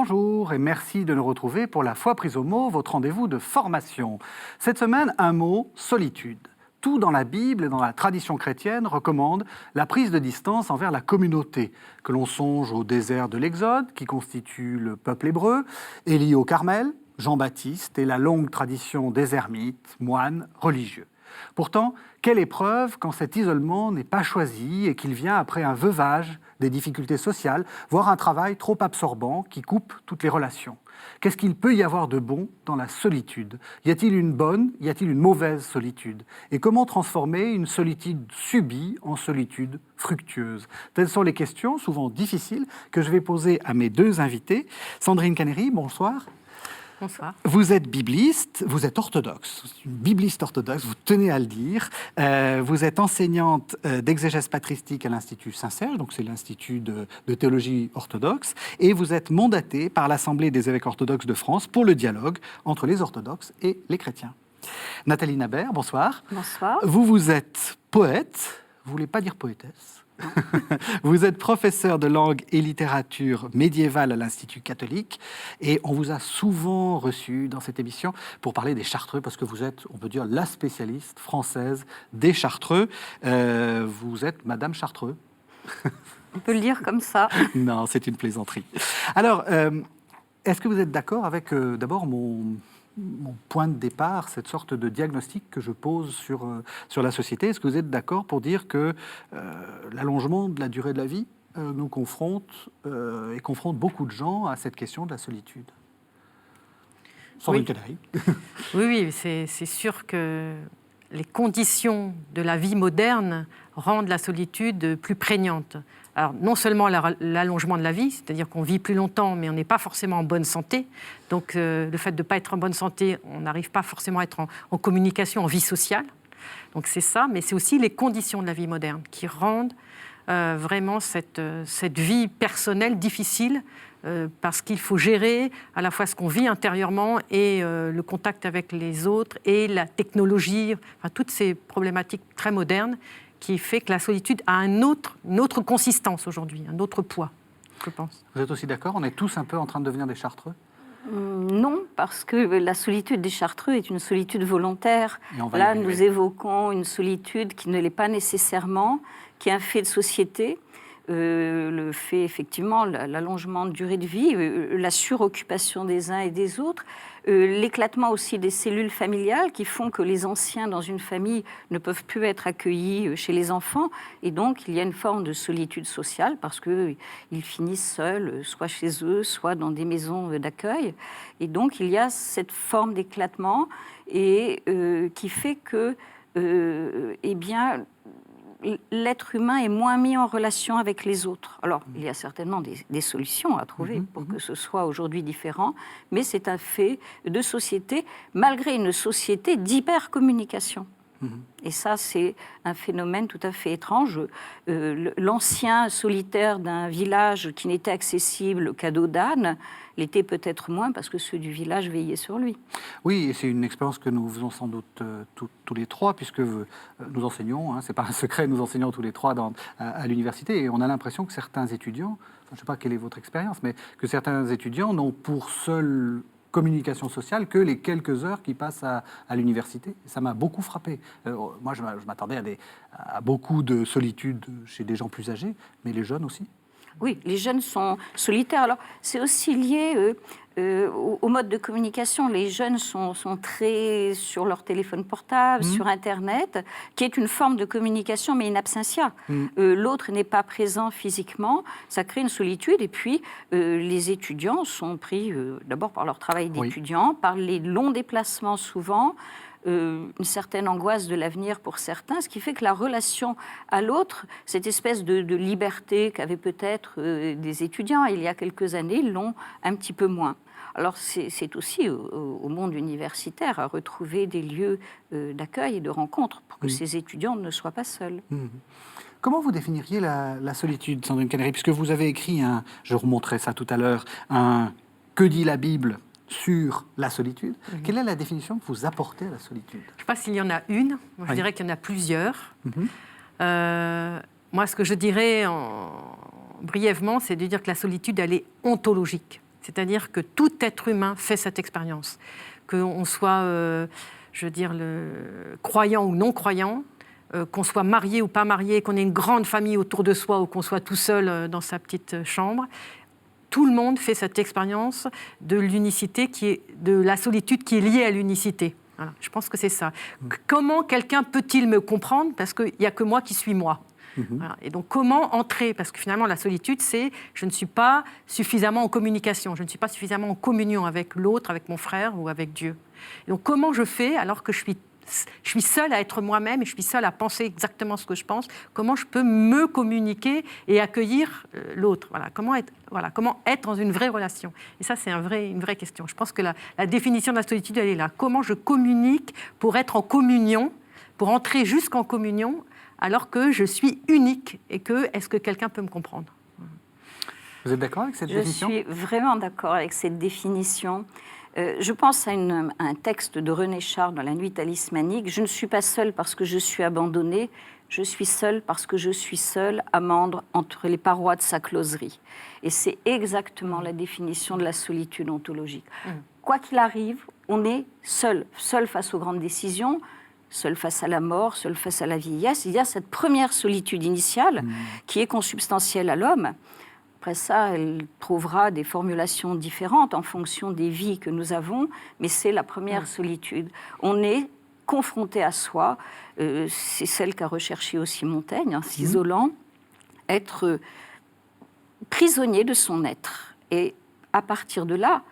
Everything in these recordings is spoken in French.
Bonjour et merci de nous retrouver pour La Foi prise au mot, votre rendez-vous de formation. Cette semaine, un mot, solitude. Tout dans la Bible et dans la tradition chrétienne recommande la prise de distance envers la communauté, que l'on songe au désert de l'Exode, qui constitue le peuple hébreu, Élie au Carmel, Jean-Baptiste et la longue tradition des ermites, moines religieux. Pourtant, quelle épreuve quand cet isolement n'est pas choisi et qu'il vient après un veuvage, des difficultés sociales, voire un travail trop absorbant qui coupe toutes les relations. Qu'est-ce qu'il peut y avoir de bon dans la solitude ? Y a-t-il une bonne, y a-t-il une mauvaise solitude ? Et comment transformer une solitude subie en solitude fructueuse ? Telles sont les questions, souvent difficiles, que je vais poser à mes deux invités. Sandrine Canéry, bonsoir. Bonsoir. Vous êtes bibliste, vous êtes orthodoxe, une bibliste orthodoxe, vous tenez à le dire. Vous êtes enseignante d'exégèse patristique à l'Institut Saint-Serge, donc c'est l'Institut de théologie orthodoxe, et vous êtes mandatée par l'Assemblée des évêques orthodoxes de France pour le dialogue entre les orthodoxes et les chrétiens. Nathalie Nabert, bonsoir. Bonsoir. Vous êtes poète, vous ne voulez pas dire poétesse. Vous êtes professeur de langue et littérature médiévale à l'Institut catholique et on vous a souvent reçu dans cette émission pour parler des Chartreux parce que vous êtes, on peut dire, la spécialiste française des Chartreux. Vous êtes Madame Chartreux. On peut le dire comme ça. Non, c'est une plaisanterie. Alors, est-ce que vous êtes d'accord avec d'abord mon point de départ, cette sorte de diagnostic que je pose sur la société? Est-ce que vous êtes d'accord pour dire que l'allongement de la durée de la vie nous confronte et confronte beaucoup de gens à cette question de la solitude? Oui, oui, c'est sûr que les conditions de la vie moderne rendent la solitude plus prégnante. Alors, non seulement l'allongement de la vie, c'est-à-dire qu'on vit plus longtemps, mais on n'est pas forcément en bonne santé. Donc, le fait de ne pas être en bonne santé, on n'arrive pas forcément à être en communication, en vie sociale. Donc, c'est ça, mais c'est aussi les conditions de la vie moderne qui rendent vraiment cette vie personnelle difficile parce qu'il faut gérer à la fois ce qu'on vit intérieurement et le contact avec les autres et la technologie, enfin, toutes ces problématiques très modernes qui fait que la solitude a une autre consistance aujourd'hui, un autre poids, je pense. Vous êtes aussi d'accord? On est tous un peu en train de devenir des Chartreux? Non, parce que la solitude des Chartreux est une solitude volontaire. Là, nous évoquons une solitude qui ne l'est pas nécessairement, qui est un fait de société. Le fait, effectivement, l'allongement de durée de vie, la suroccupation des uns et des autres, l'éclatement aussi des cellules familiales qui font que les anciens dans une famille ne peuvent plus être accueillis chez les enfants. Et donc, il y a une forme de solitude sociale parce qu'ils finissent seuls, soit chez eux, soit dans des maisons d'accueil. Et donc, il y a cette forme d'éclatement et qui fait que, eh bien, l'être humain est moins mis en relation avec les autres. Alors, il y a certainement des solutions à trouver pour que ce soit aujourd'hui différent, mais c'est un fait de société, malgré une société d'hypercommunication. Et ça, c'est un phénomène tout à fait étrange. L'ancien solitaire d'un village qui n'était accessible qu'à dos d'âne l'était peut-être moins parce que ceux du village veillaient sur lui. Oui, et c'est une expérience que nous faisons sans doute tous les trois, puisque nous enseignons, hein, c'est pas un secret, nous enseignons tous les trois à l'université, et on a l'impression que certains étudiants, je ne sais pas quelle est votre expérience, mais que certains étudiants n'ont pour seule communication sociale que les quelques heures qui passent à l'université. Ça m'a beaucoup frappé. Moi, je m'attendais à beaucoup de solitude chez des gens plus âgés, mais les jeunes aussi. Oui, les jeunes sont solitaires. Alors, c'est aussi lié au mode de communication. Les jeunes sont très sur leur téléphone portable, sur Internet, qui est une forme de communication, mais in absentia. L'autre n'est pas présent physiquement. Ça crée une solitude. Et puis, les étudiants sont pris d'abord par leur travail d'étudiant, par les longs déplacements souvent, une certaine angoisse de l'avenir pour certains, ce qui fait que la relation à l'autre, cette espèce de liberté qu'avaient peut-être des étudiants il y a quelques années, l'ont un petit peu moins. Alors c'est aussi au monde universitaire à retrouver des lieux d'accueil et de rencontre pour que ces étudiants ne soient pas seuls. Comment vous définiriez la solitude, Sandrine Canéry, puisque vous avez écrit, je remonterai ça tout à l'heure, Que dit la Bible sur la solitude. Quelle est la définition que vous apportez à la solitude? Je ne sais pas s'il y en a une. Moi, je dirais qu'il y en a plusieurs. Moi, ce que je dirais brièvement, c'est de dire que la solitude, elle est ontologique. C'est-à-dire que tout être humain fait cette expérience. Qu'on soit, croyant ou non croyant, qu'on soit marié ou pas marié, qu'on ait une grande famille autour de soi ou qu'on soit tout seul dans sa petite chambre, tout le monde fait cette expérience de l'unicité, de la solitude qui est liée à l'unicité. Voilà, je pense que c'est ça. Comment quelqu'un peut-il me comprendre? Parce qu'il n'y a que moi qui suis moi. Voilà. Et donc, comment entrer? Parce que finalement, la solitude, c'est je ne suis pas suffisamment en communication, je ne suis pas suffisamment en communion avec l'autre, avec mon frère ou avec Dieu. Et donc, comment je fais alors que je suis seule à être moi-même et je suis seule à penser exactement ce que je pense? Comment je peux me communiquer et accueillir l'autre? Comment être dans une vraie relation? Et ça, c'est une vraie question. Je pense que la définition de la solitude, elle est là. Comment je communique pour être en communion, pour entrer jusqu'en communion, alors que je suis unique et est-ce que quelqu'un peut me comprendre? Vous êtes d'accord avec cette définition? Je suis vraiment d'accord avec cette définition. Je pense à un texte de René Char dans La Nuit talismanique. Je ne suis pas seule parce que je suis abandonnée, je suis seule parce que je suis seule, amande entre les parois de sa closerie. Et c'est exactement la définition de la solitude ontologique. Quoi qu'il arrive, on est seul face aux grandes décisions, seul face à la mort, seul face à la vieillesse. Il y a cette première solitude initiale qui est consubstantielle à l'homme. Après ça, elle trouvera des formulations différentes en fonction des vies que nous avons, mais c'est la première solitude. On est confronté à soi, c'est celle qu'a recherchée aussi Montaigne, en s'isolant, être prisonnier de son être. Et à partir de là,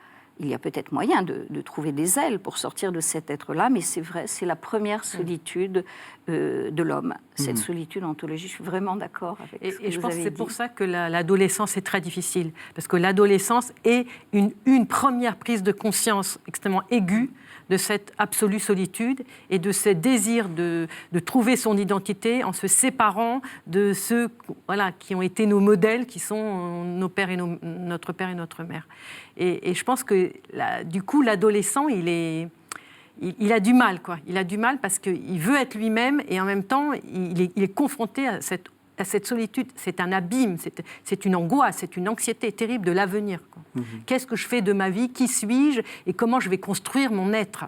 il y a peut-être moyen de trouver des ailes pour sortir de cet être-là, mais c'est vrai, c'est la première solitude de l'homme, cette solitude ontologique. Je suis vraiment d'accord avec ce que vous avez dit. Et je pense que c'est pour ça que l'adolescence est très difficile, parce que l'adolescence est une première prise de conscience extrêmement aiguë de cette absolue solitude et de ce désir de trouver son identité en se séparant de ceux qui ont été nos modèles, qui sont nos pères et notre père et notre mère. Et je pense que, du coup, l'adolescent, il a du mal, quoi. Il a du mal parce qu'il veut être lui-même et en même temps, il est confronté à cette solitude. C'est un abîme, c'est une angoisse, c'est une anxiété terrible de l'avenir, quoi. Qu'est-ce que je fais de ma vie? Qui suis-je? Et comment je vais construire mon être?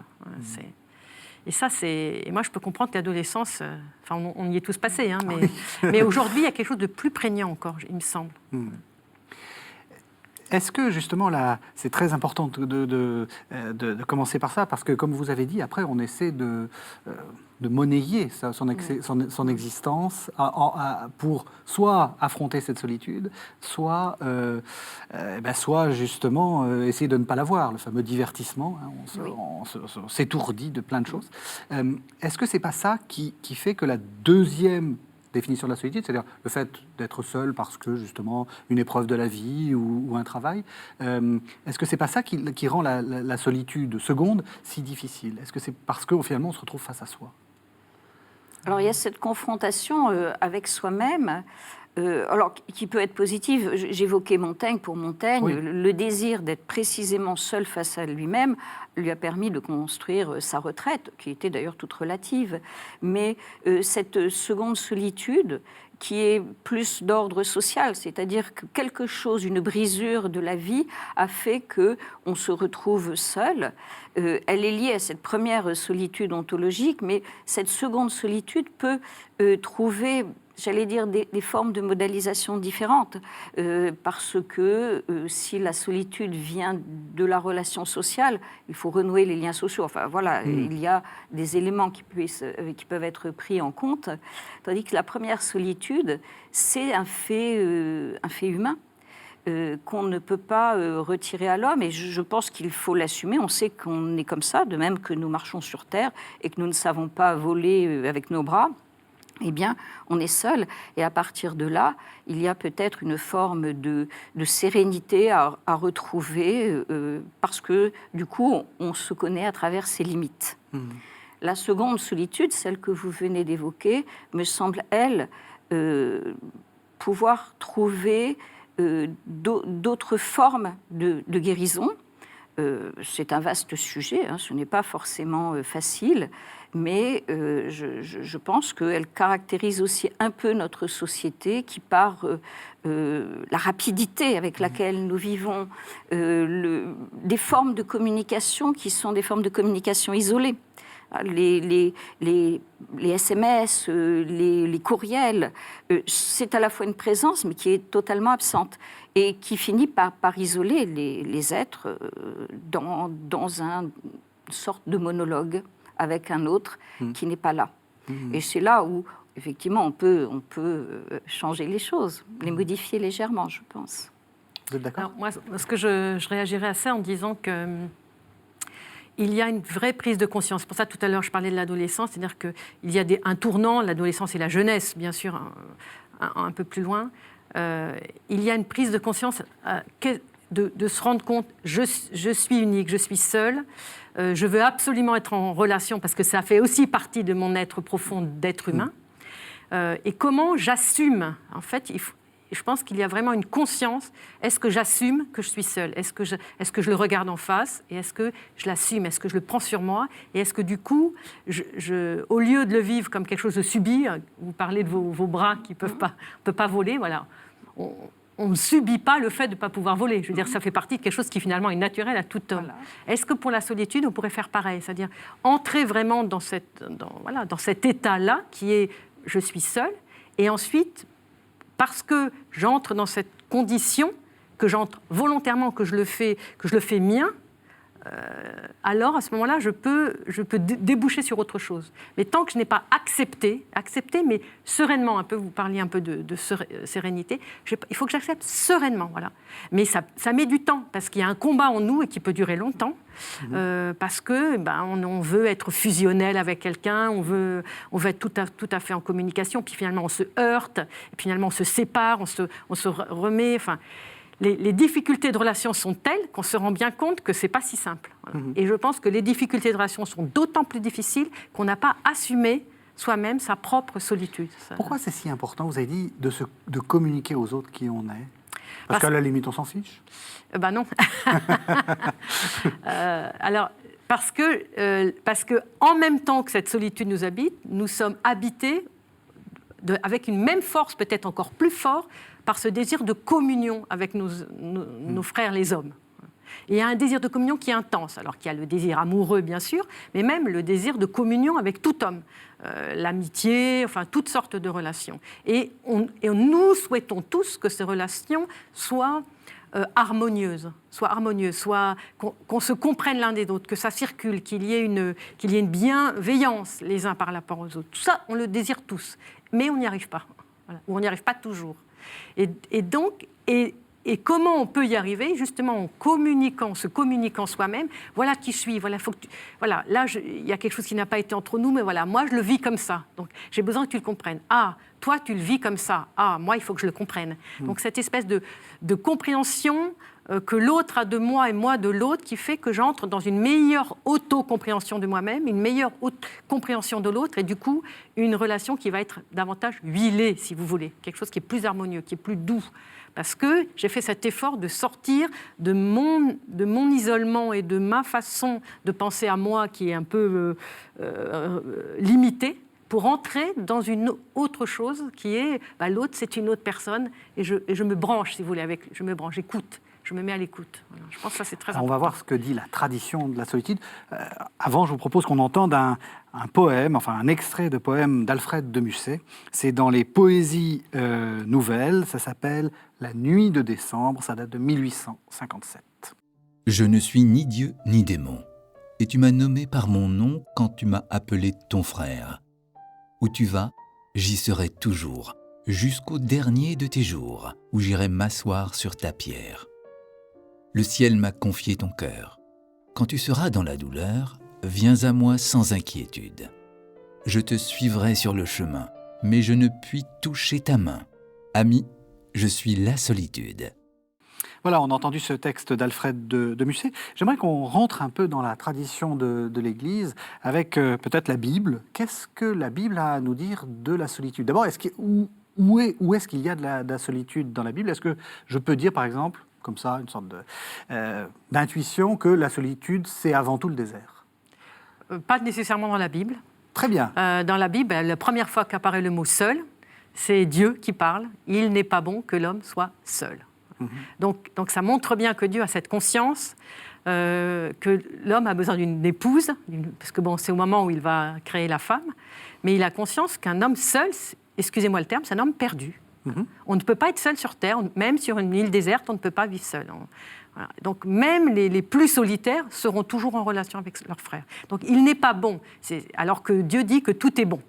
Et ça, et moi, je peux comprendre que l'adolescence, on y est tous passés, hein, mais aujourd'hui, il y a quelque chose de plus prégnant encore, il me semble. Est-ce que, justement, là, c'est très important de commencer par ça, parce que, comme vous avez dit, après, on essaie de monnayer son existence pour soit affronter cette solitude, soit justement, essayer de ne pas la voir, le fameux divertissement, hein, on s'étourdit de plein de choses. Est-ce que c'est pas ça qui fait que la deuxième définition de la solitude, c'est-à-dire le fait d'être seul parce que, justement, une épreuve de la vie ou un travail. Est-ce que c'est pas ça qui rend la solitude seconde si difficile? Est-ce que c'est parce que, finalement, on se retrouve face à soi? Alors, il y a cette confrontation avec soi-même, qui peut être positive. J'évoquais Montaigne. Pour Montaigne, le désir d'être précisément seul face à lui-même lui a permis de construire sa retraite, qui était d'ailleurs toute relative. Mais cette seconde solitude, qui est plus d'ordre social, c'est-à-dire que quelque chose, une brisure de la vie, a fait qu'on se retrouve seul. Elle est liée à cette première solitude ontologique, mais cette seconde solitude peut trouver, j'allais dire, des formes de modélisation différentes, parce que si la solitude vient de la relation sociale, il faut renouer les liens sociaux. Enfin voilà, il y a des éléments qui peuvent être pris en compte, tandis que la première solitude, c'est un fait humain. Qu'on ne peut pas retirer à l'homme, et je pense qu'il faut l'assumer. On sait qu'on est comme ça, de même que nous marchons sur terre et que nous ne savons pas voler avec nos bras. Eh bien, on est seul, et à partir de là, il y a peut-être une forme de sérénité à retrouver, parce que, du coup, on se connaît à travers ses limites. La seconde solitude, celle que vous venez d'évoquer, me semble, elle, pouvoir trouver d'autres formes de guérison, c'est un vaste sujet, hein, ce n'est pas forcément facile, mais je pense qu'elle caractérise aussi un peu notre société qui, par la rapidité avec laquelle nous vivons, des formes de communication qui sont des formes de communication isolées. Les SMS, les courriels, c'est à la fois une présence, mais qui est totalement absente et qui finit par isoler les êtres dans une sorte de monologue avec un autre qui n'est pas là. Et c'est là où, effectivement, on peut changer les choses, les modifier légèrement, je pense. Vous êtes d'accord ? Alors, moi, ce que je réagirais à ça en disant que il y a une vraie prise de conscience. Pour ça, tout à l'heure, je parlais de l'adolescence, c'est-à-dire qu'il y a un tournant, et la jeunesse, bien sûr, un peu plus loin. Il y a une prise de conscience de se rendre compte, je suis unique, je suis seule, je veux absolument être en relation, parce que ça fait aussi partie de mon être profond d'être humain. Et comment j'assume, en fait, je pense qu'il y a vraiment une conscience. Est-ce que j'assume que je suis seule ? Est-ce que je le regarde en face ? Et est-ce que je l'assume ? Est-ce que je le prends sur moi ? Et est-ce que du coup, au lieu de le vivre comme quelque chose de subi, vous parlez de vos bras qui ne peuvent pas voler, voilà, on ne subit pas le fait de ne pas pouvoir voler. Je veux dire, ça fait partie de quelque chose qui finalement est naturel à tout homme. Voilà. Est-ce que pour la solitude, on pourrait faire pareil ? C'est-à-dire entrer vraiment dans cet état-là qui est « je suis seule » et ensuite, parce que j'entre dans cette condition, que j'entre volontairement, que je le fais mien, alors à ce moment-là, je peux déboucher sur autre chose. Mais tant que je n'ai pas accepté, mais sereinement, un peu, vous parliez un peu de sérénité, il faut que j'accepte sereinement, voilà. Mais ça met du temps, parce qu'il y a un combat en nous et qui peut durer longtemps, parce que on veut être fusionnel avec quelqu'un, on veut être tout à fait en communication, puis finalement on se heurte, et puis finalement on se sépare, on se remet, enfin... Les difficultés de relation sont telles qu'on se rend bien compte que ce n'est pas si simple. Voilà. Et je pense que les difficultés de relation sont d'autant plus difficiles qu'on n'a pas assumé soi-même sa propre solitude. Pourquoi c'est si important, vous avez dit, de communiquer aux autres qui on est ? Parce qu'à la limite, on s'en fiche ? Non. Alors, parce que en même temps que cette solitude nous habite, nous sommes habités avec une même force, peut-être encore plus forte, par ce désir de communion avec nos frères les hommes. Et il y a un désir de communion qui est intense, alors qu'il y a le désir amoureux, bien sûr, mais même le désir de communion avec tout homme, l'amitié, enfin, toutes sortes de relations. Et nous souhaitons tous que ces relations soient harmonieuses, qu'on se comprenne l'un des autres, que ça circule, qu'il y ait une bienveillance les uns par rapport aux autres. Tout ça, on le désire tous, mais on n'y arrive pas, voilà, ou on n'y arrive pas toujours. Et donc, comment on peut y arriver ? Justement en se communiquant soi-même. Voilà qui je suis. Voilà, là, il y a quelque chose qui n'a pas été entre nous, mais voilà, moi, je le vis comme ça. Donc, j'ai besoin que tu le comprennes. Ah, toi, tu le vis comme ça. Ah, moi, il faut que je le comprenne. Donc, cette espèce de compréhension que l'autre a de moi et moi de l'autre qui fait que j'entre dans une meilleure auto-compréhension de moi-même, une meilleure compréhension de l'autre et du coup, une relation qui va être davantage huilée, si vous voulez. Quelque chose qui est plus harmonieux, qui est plus doux. Parce que j'ai fait cet effort de sortir de mon isolement et de ma façon de penser à moi qui est un peu limitée pour entrer dans une autre chose qui est l'autre, c'est une autre personne et je me branche, si vous voulez, j'écoute. Je me mets à l'écoute. Voilà. Je pense que ça, c'est très important. On va voir ce que dit la tradition de la solitude. Avant, je vous propose qu'on entende un poème, enfin un extrait de poème d'Alfred de Musset. C'est dans les Poésies nouvelles. Ça s'appelle « La nuit de décembre ». Ça date de 1857. Je ne suis ni Dieu ni démon, et tu m'as nommé par mon nom quand tu m'as appelé ton frère. Où tu vas, j'y serai toujours, jusqu'au dernier de tes jours, où j'irai m'asseoir sur ta pierre. Le ciel m'a confié ton cœur. Quand tu seras dans la douleur, viens à moi sans inquiétude. Je te suivrai sur le chemin, mais je ne puis toucher ta main. Ami, je suis la solitude. Voilà, on a entendu ce texte d'Alfred de Musset. J'aimerais qu'on rentre un peu dans la tradition de l'Église avec peut-être la Bible. Qu'est-ce que la Bible a à nous dire de la solitude ? D'abord, où est-ce qu'il y a de la solitude dans la Bible ? Est-ce que je peux dire, par exemple, comme ça, une sorte d'intuition que la solitude, c'est avant tout le désert. Pas nécessairement dans la Bible. Très bien. Dans la Bible, la première fois qu'apparaît le mot « seul », c'est Dieu qui parle. « Il n'est pas bon que l'homme soit seul ». Donc ça montre bien que Dieu a cette conscience que l'homme a besoin d'une épouse, parce que c'est au moment où il va créer la femme, mais il a conscience qu'un homme seul, excusez-moi le terme, c'est un homme perdu. On ne peut pas être seul sur Terre, même sur une île déserte, on ne peut pas vivre seul. Voilà. Donc même les plus solitaires seront toujours en relation avec leurs frères. Donc il n'est pas bon, alors que Dieu dit que tout est bon.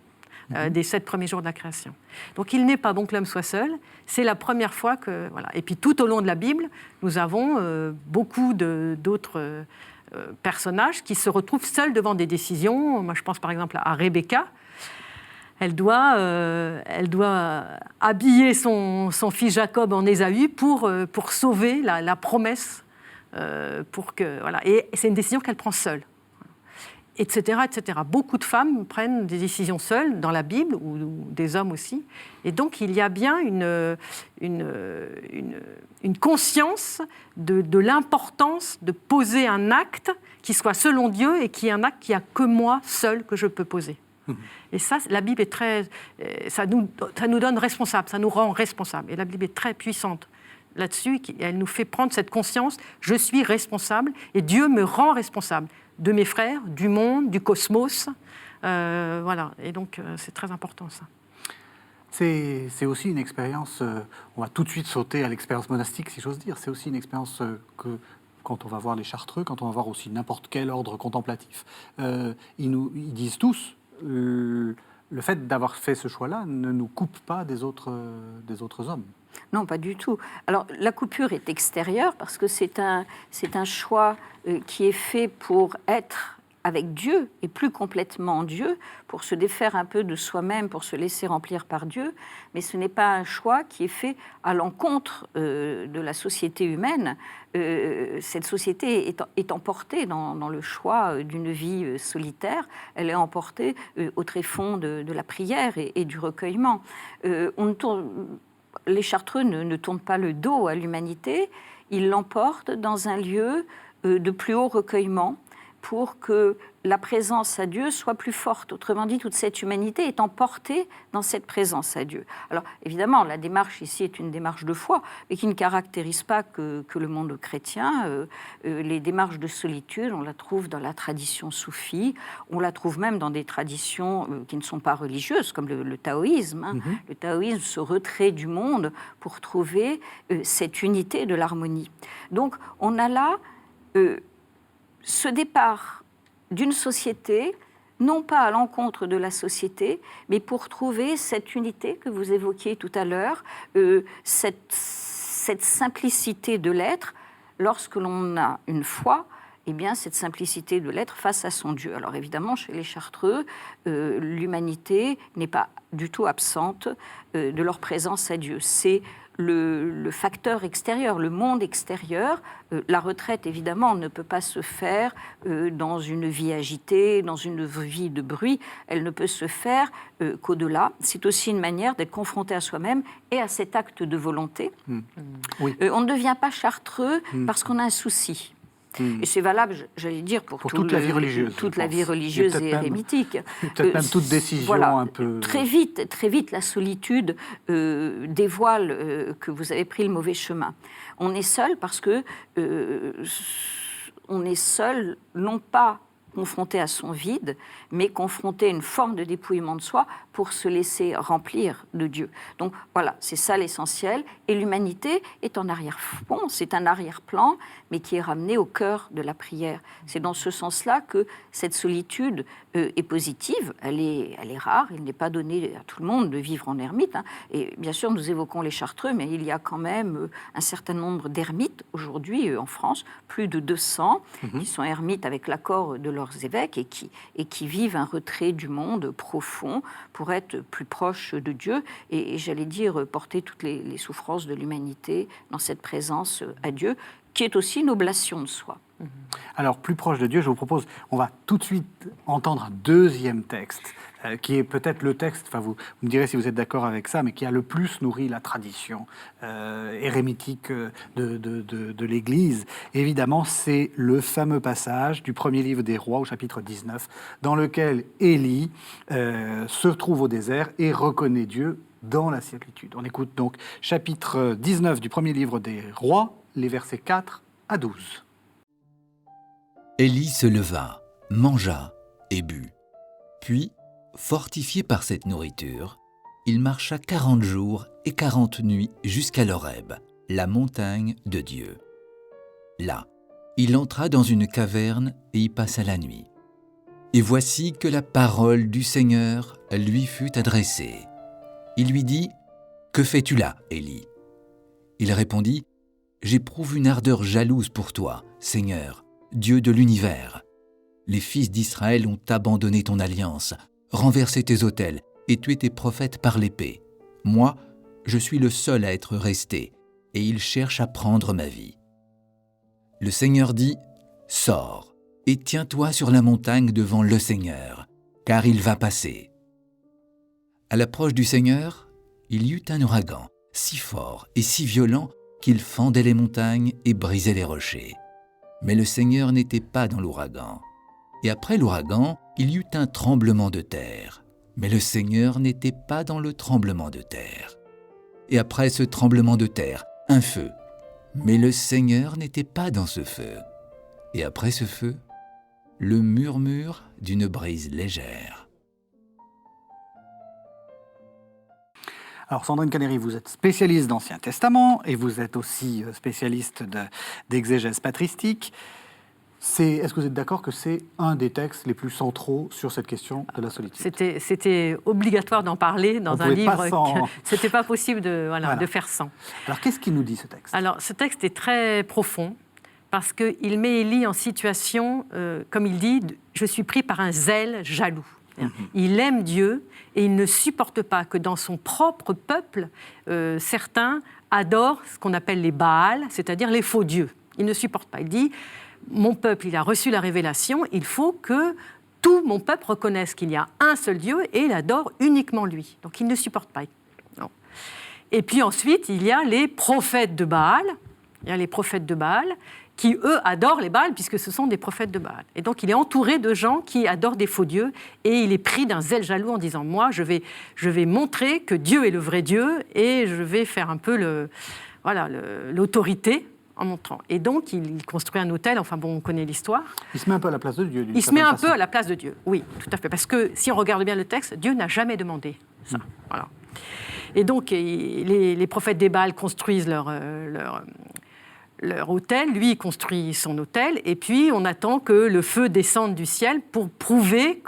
Des 7 premiers jours de la création. Donc il n'est pas bon que l'homme soit seul, c'est la première fois que... Voilà. Et puis tout au long de la Bible, nous avons beaucoup d'autres personnages qui se retrouvent seuls devant des décisions. Moi je pense par exemple à Rebecca. Elle doit habiller son fils Jacob en Ésaü pour sauver la promesse. Voilà. Et c'est une décision qu'elle prend seule. Etc., etc. Beaucoup de femmes prennent des décisions seules dans la Bible, ou des hommes aussi. Et donc, il y a bien une conscience de l'importance de poser un acte qui soit selon Dieu et qui est un acte qui n'y a que moi seul que je peux poser. Et ça, la Bible est très... Ça nous donne responsable, ça nous rend responsables. Et la Bible est très puissante là-dessus. Elle nous fait prendre cette conscience, je suis responsable et Dieu me rend responsable de mes frères, du monde, du cosmos. Voilà. Et donc, c'est très important, ça. C'est aussi une expérience, on va tout de suite sauter à l'expérience monastique, si j'ose dire. C'est aussi une expérience que, quand on va voir les Chartreux, quand on va voir aussi n'importe quel ordre contemplatif, ils disent tous, le fait d'avoir fait ce choix-là ne nous coupe pas des autres hommes. Non, pas du tout. Alors, la coupure est extérieure parce que c'est un choix qui est fait pour être avec Dieu et plus complètement Dieu, pour se défaire un peu de soi-même, pour se laisser remplir par Dieu. Mais ce n'est pas un choix qui est fait à l'encontre de la société humaine. Cette société est emportée dans le choix d'une vie solitaire. Elle est emportée au tréfonds de la prière et du recueillement. Les Chartreux ne tournent pas le dos à l'humanité, ils l'emportent dans un lieu de plus haut recueillement pour que la présence à Dieu soit plus forte. Autrement dit, toute cette humanité est emportée dans cette présence à Dieu. Alors, évidemment, la démarche ici est une démarche de foi, mais qui ne caractérise pas que le monde chrétien. Les démarches de solitude, on la trouve dans la tradition soufie, on la trouve même dans des traditions qui ne sont pas religieuses, comme le taoïsme. Le taoïsme, ce retrait du monde pour trouver cette unité de l'harmonie. Donc, on a là ce départ d'une société, non pas à l'encontre de la société, mais pour trouver cette unité que vous évoquiez tout à l'heure, cette simplicité de l'être, lorsque l'on a une foi, eh bien, cette simplicité de l'être face à son Dieu. Alors évidemment, chez les Chartreux, l'humanité n'est pas du tout absente de leur présence à Dieu. C'est le facteur extérieur, le monde extérieur. La retraite, évidemment, ne peut pas se faire dans une vie agitée, dans une vie de bruit. Elle ne peut se faire qu'au-delà. C'est aussi une manière d'être confronté à soi-même et à cet acte de volonté. Oui. On ne devient pas chartreux parce qu'on a un souci. Et c'est valable, j'allais dire, pour toute la vie religieuse. Toute la vie religieuse et érémitique. Peut-être même toute décision voilà, un peu... Très vite, la solitude dévoile que vous avez pris le mauvais chemin. On est seul parce que on est seul, non pas confronté à son vide, mais confronté à une forme de dépouillement de soi pour se laisser remplir de Dieu. Donc voilà, c'est ça l'essentiel. Et l'humanité est en arrière-plan, c'est un arrière-plan, mais qui est ramené au cœur de la prière. C'est dans ce sens-là que cette solitude est positive, elle est rare, il n'est pas donné à tout le monde de vivre en ermite. Et bien sûr, nous évoquons les Chartreux, mais il y a quand même un certain nombre d'ermites aujourd'hui en France, plus de 200, qui sont ermites avec l'accord de leurs évêques et qui vivent un retrait du monde profond pour être plus proches de Dieu et j'allais dire, porter toutes les souffrances de l'humanité dans cette présence à Dieu. qui est aussi une oblation de soi. Alors, plus proche de Dieu, je vous propose, on va tout de suite entendre un deuxième texte, qui est peut-être le texte, enfin vous me direz si vous êtes d'accord avec ça, mais qui a le plus nourri la tradition érémitique de l'Église. Évidemment, c'est le fameux passage du premier livre des Rois, au chapitre 19, dans lequel Élie se trouve au désert et reconnaît Dieu dans la solitude. On écoute donc chapitre 19 du premier livre des Rois, les versets 4 à 12. Élie se leva, mangea et but. Puis, fortifié par cette nourriture, il marcha 40 jours et 40 nuits jusqu'à l'Horeb, la montagne de Dieu. Là, il entra dans une caverne et y passa la nuit. Et voici que la parole du Seigneur lui fut adressée. Il lui dit : « Que fais-tu là, Élie ? » Il répondit : « J'éprouve une ardeur jalouse pour toi, Seigneur, Dieu de l'univers. Les fils d'Israël ont abandonné ton alliance, renversé tes autels et tué tes prophètes par l'épée. Moi, je suis le seul à être resté, et ils cherchent à prendre ma vie. » Le Seigneur dit : « Sors et tiens-toi sur la montagne devant le Seigneur, car il va passer. » À l'approche du Seigneur, il y eut un ouragan, si fort et si violent qu'il fendait les montagnes et brisait les rochers. Mais le Seigneur n'était pas dans l'ouragan. Et après l'ouragan, il y eut un tremblement de terre. Mais le Seigneur n'était pas dans le tremblement de terre. Et après ce tremblement de terre, un feu. Mais le Seigneur n'était pas dans ce feu. Et après ce feu, le murmure d'une brise légère. Alors Sandrine Cannery, vous êtes spécialiste d'Ancien Testament et vous êtes aussi spécialiste d'exégèse patristique. Est-ce que vous êtes d'accord que c'est un des textes les plus centraux sur cette question de la solitude ? C'était obligatoire d'en parler dans un livre. C'était pas possible de faire sans. Alors qu'est-ce qu'il nous dit ce texte ? Alors ce texte est très profond parce qu'il met Élie en situation, comme il dit, je suis pris par un zèle jaloux. Il aime Dieu et il ne supporte pas que dans son propre peuple, certains adorent ce qu'on appelle les Baals, c'est-à-dire les faux dieux. Il ne supporte pas. Il dit, mon peuple, il a reçu la révélation, il faut que tout mon peuple reconnaisse qu'il y a un seul Dieu et il adore uniquement lui. Donc il ne supporte pas. Non. Et puis ensuite, il y a les prophètes de Baal. Il y a les prophètes de Baal qui, eux, adorent les Baals, puisque ce sont des prophètes de Baal. Et donc, il est entouré de gens qui adorent des faux dieux, et il est pris d'un zèle jaloux en disant, moi, je vais montrer que Dieu est le vrai Dieu, et je vais faire un peu l'autorité en montrant. Et donc, il construit un autel, enfin bon, on connaît l'histoire. Il se met un peu à la place de Dieu. Il se met un peu à la place de Dieu, oui, tout à fait. Parce que, si on regarde bien le texte, Dieu n'a jamais demandé ça. Voilà. Et donc, les prophètes des Baals construisent leur autel, lui il construit son autel, et puis on attend que le feu descende du ciel pour prouver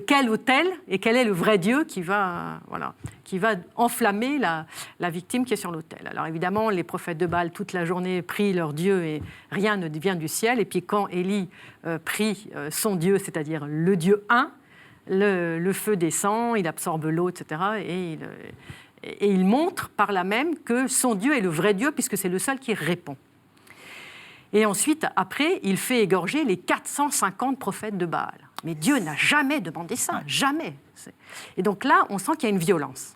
quel autel et quel est le vrai Dieu qui va enflammer la victime qui est sur l'autel. Alors évidemment, les prophètes de Baal, toute la journée, prient leur Dieu et rien ne vient du ciel, et puis quand Élie prie son Dieu, c'est-à-dire le Dieu un, le feu descend, il absorbe l'eau, etc., et il montre par là même que son Dieu est le vrai Dieu, puisque c'est le seul qui répond. Et ensuite, après, il fait égorger les 450 prophètes de Baal. Mais Dieu n'a jamais demandé ça, jamais. Et donc là, on sent qu'il y a une violence.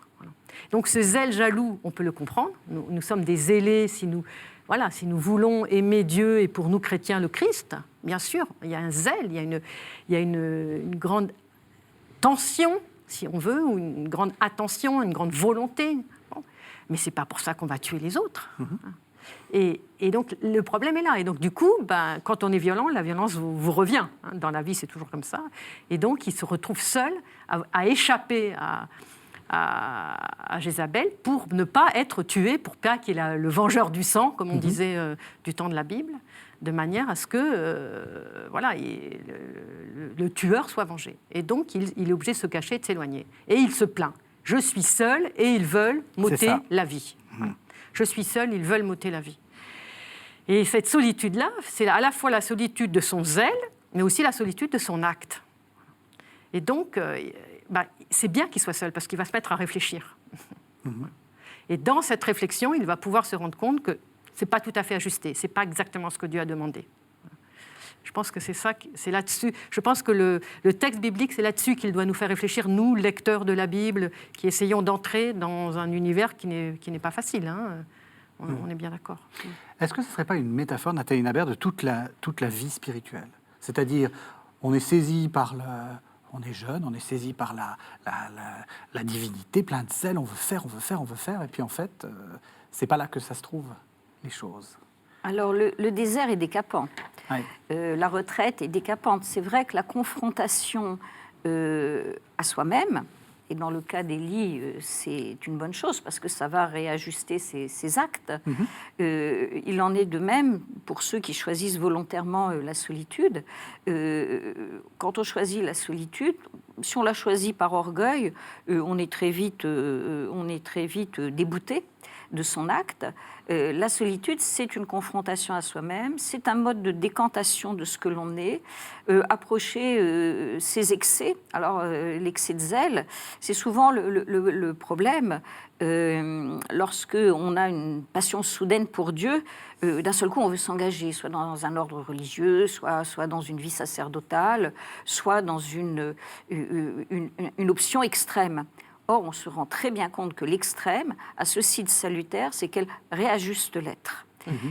Donc ce zèle jaloux, on peut le comprendre. Nous sommes des zélés si nous voulons aimer Dieu et pour nous chrétiens le Christ. Bien sûr, il y a un zèle, il y a une grande tension, si on veut, ou une grande attention, une grande volonté. Bon. Mais ce n'est pas pour ça qu'on va tuer les autres. Et donc, le problème est là. Et donc, du coup, quand on est violent, la violence vous revient. Dans la vie, c'est toujours comme ça. Et donc, il se retrouve seul à échapper à Jézabel pour ne pas être tué, pour pas qu'il y ait le vengeur du sang, comme on disait du temps de la Bible, de manière à ce que le tueur soit vengé. Et donc, il est obligé de se cacher et de s'éloigner. Et il se plaint. Je suis seul et ils veulent m'ôter la vie. Je suis seul, ils veulent m'ôter la vie. Et cette solitude-là, c'est à la fois la solitude de son zèle, mais aussi la solitude de son acte. Et donc, c'est bien qu'il soit seul, parce qu'il va se mettre à réfléchir. Et dans cette réflexion, il va pouvoir se rendre compte que c'est pas tout à fait ajusté, c'est pas exactement ce que Dieu a demandé. Je pense que c'est là-dessus. Je pense que le texte biblique, c'est là-dessus qu'il doit nous faire réfléchir, nous, lecteurs de la Bible, qui essayons d'entrer dans un univers qui n'est pas facile. Hein. On est bien d'accord. Est-ce que ce ne serait pas une métaphore, Nathalie Nabert, de toute la vie spirituelle ? C'est-à-dire, on est saisi par on est jeune, on est saisi par la divinité, plein de zèle, on veut faire, et puis en fait, c'est pas là que ça se trouve, les choses. Alors, le désert est décapant. Oui. La retraite est décapante. C'est vrai que la confrontation à soi-même, et dans le cas d'Élie, c'est une bonne chose parce que ça va réajuster ses actes. Il en est de même pour ceux qui choisissent volontairement la solitude. Quand on choisit la solitude, si on la choisit par orgueil, on est très vite débouté de son acte. La solitude, c'est une confrontation à soi-même, c'est un mode de décantation de ce que l'on est, approcher ses excès. Alors, l'excès de zèle, c'est souvent le problème. Lorsque on a une passion soudaine pour Dieu, d'un seul coup, on veut s'engager, soit dans un ordre religieux, soit dans une vie sacerdotale, soit dans une option extrême. Or, on se rend très bien compte que l'extrême a ceci de salutaire, c'est qu'elle réajuste l'être.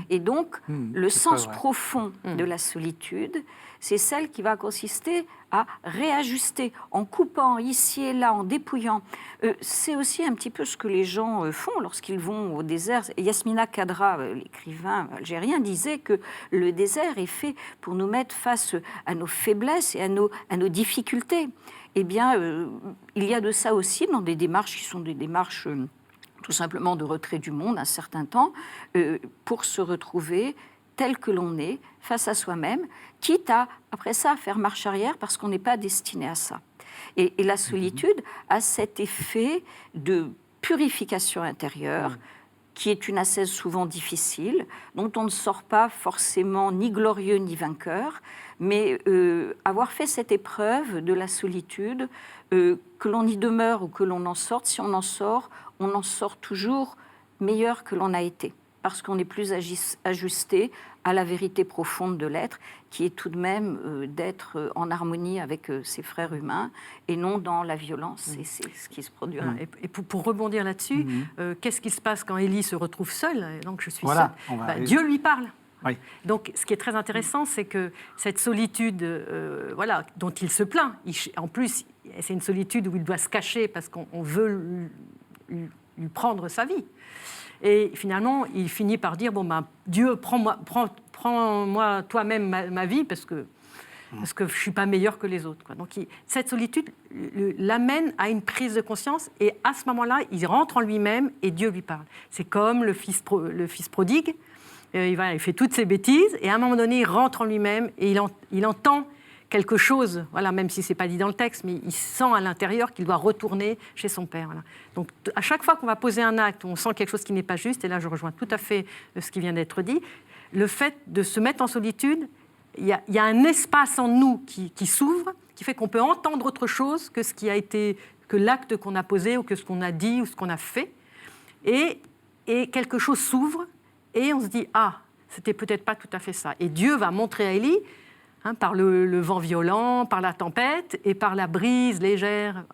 Et donc, le sens profond de la solitude, c'est celle qui va consister à réajuster, en coupant ici et là, en dépouillant. C'est aussi un petit peu ce que les gens font lorsqu'ils vont au désert. Yasmina Khadra, l'écrivain algérien, disait que le désert est fait pour nous mettre face à nos faiblesses et à nos difficultés. Eh bien, il y a de ça aussi dans des démarches qui sont des démarches tout simplement de retrait du monde un certain temps, pour se retrouver tel que l'on est, face à soi-même, quitte à, après ça, à faire marche arrière parce qu'on n'est pas destiné à ça. Et la solitude a cet effet de purification intérieure, qui est une ascèse souvent difficile, dont on ne sort pas forcément ni glorieux ni vainqueur, mais avoir fait cette épreuve de la solitude, que l'on y demeure ou que l'on en sorte, si on en sort toujours meilleur que l'on a été, parce qu'on est plus ajusté à la vérité profonde de l'être, qui est tout de même d'être en harmonie avec ses frères humains, et non dans la violence, et c'est ce qui se produira. Et pour rebondir là-dessus, qu'est-ce qui se passe quand Élie se retrouve seule ? Donc je suis seule. Dieu lui parle. Oui. Donc, ce qui est très intéressant, c'est que cette solitude, dont il se plaint, en plus, c'est une solitude où il doit se cacher parce qu'on veut lui prendre sa vie. Et finalement, il finit par dire, Dieu, prends-moi toi-même ma vie parce que je ne suis pas meilleur que les autres. Donc, cette solitude l'amène à une prise de conscience, et à ce moment-là, il rentre en lui-même et Dieu lui parle. C'est comme le fils prodigue. Il fait toutes ses bêtises, et à un moment donné, il rentre en lui-même et il entend quelque chose, même si ce n'est pas dit dans le texte, mais il sent à l'intérieur qu'il doit retourner chez son père. Voilà. Donc, à chaque fois qu'on va poser un acte où on sent quelque chose qui n'est pas juste, et là, je rejoins tout à fait ce qui vient d'être dit, le fait de se mettre en solitude, il y a un espace en nous qui s'ouvre, qui fait qu'on peut entendre autre chose que ce qui a été, que l'acte qu'on a posé, ou que ce qu'on a dit, ou ce qu'on a fait, et quelque chose s'ouvre, et on se dit, c'était peut-être pas tout à fait ça. Et Dieu va montrer à Élie, par le vent violent, par la tempête et par la brise légère,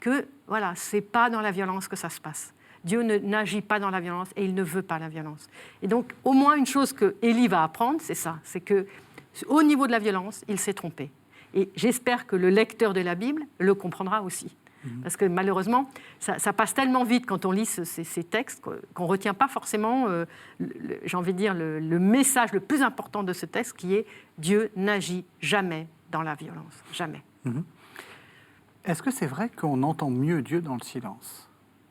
que c'est pas dans la violence que ça se passe. Dieu n'agit pas dans la violence et il ne veut pas la violence. Et donc, au moins une chose que Élie va apprendre, c'est ça, c'est qu'au niveau de la violence, il s'est trompé. Et j'espère que le lecteur de la Bible le comprendra aussi. Parce que malheureusement, ça passe tellement vite quand on lit ces textes qu'on ne retient pas forcément, j'ai envie de dire, le message le plus important de ce texte, qui est « Dieu n'agit jamais dans la violence, jamais ». Est-ce que c'est vrai qu'on entend mieux Dieu dans le silence ?